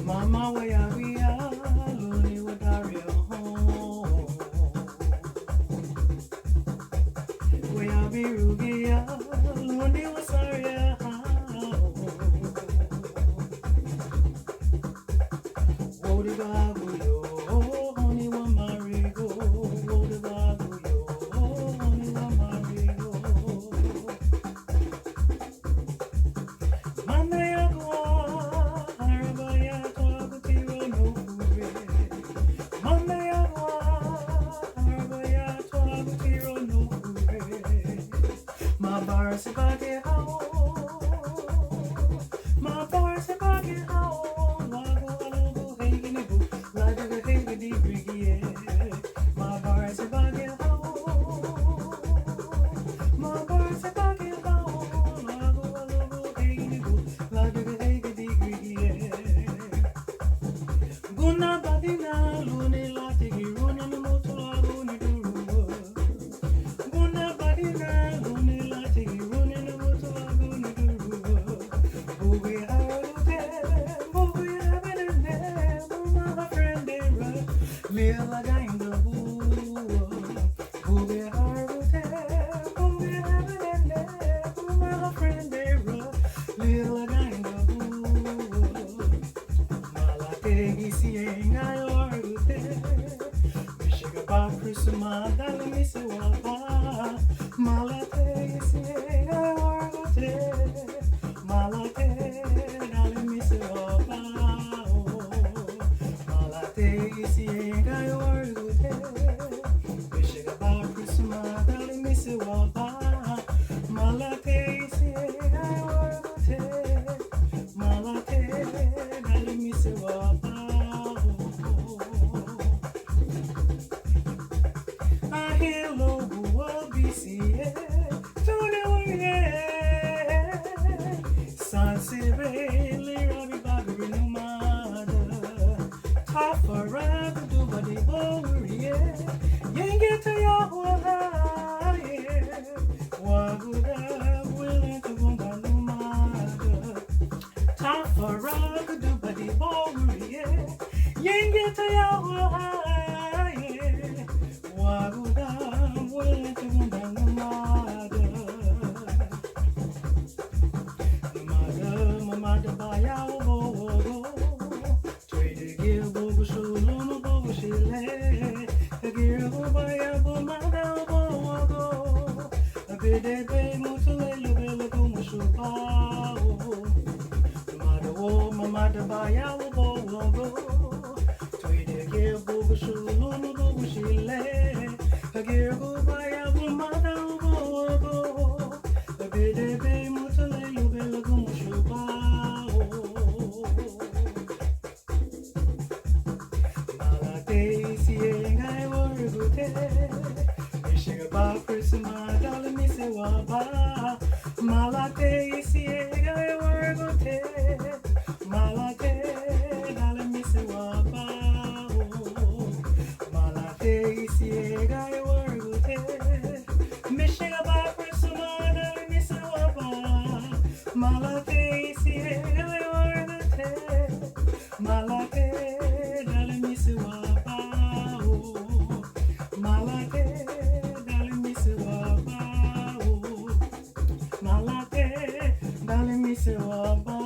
Mama, where we are, lonely with our real home. Where we rugia, lonely was our real home. Woody babu yo, honey one marigo. Woody babu yo, honey one marigo. Mane agua, harabaya twagutiro no kure. Mane agua, harabaya twagutiro no kure. My bar se bage hao, my bar se bage hao. Lago alogo hegini bu, lago hegini brigie. My bar se bage hao, my bar se bage hao. Lago alogo hegini bu, lago hegini brigie. Guna badina lune lati giruna ni moto lago ni duru. Guna badina lune lati giruna ni moto lago ni duru. Bugi harute, bugi habene, mama friendera, lila gainda bu. Bugi harute, bugi habene, mama friendera, lila gainda bu. Malate sienga yorute, mishiga ba prisma dale misiwapa. Malate sienga yorute, malate dale misiwapa. Malate sienga yorute, mishiga ba prisma dale misiwapa. Malate sienga yorute, malate dale misiwapa. I hear logo BCA to the way. Sansire lirabi bagri numada. Tafara do body borie. Yenge to Yahweh. Waguda willing to gumba numada. Tafara do body borie. Yenge to Yahweh. Waguda willing to gumba numada. Mada baya bogo. Trade give bogo shulu bogo shile. Give baya bo mada bogo. A bede be mutule lubele gumu shupa. Mada baya bogo. Trade give bogo shulu bogo shile. Give baya bo mada bogo. A bede be mutule lubele gumu shupa. Malate sienga yorute, mishiga ba prisma dale misiwapa. Malate sienga yorute, malate dale misiwapa. Malate sienga yorute, mishiga ba prisma dale misiwapa. Malate sienga yorute, malate dale misiwapa. Malate dale misiwapa. Malate dale misiwapa.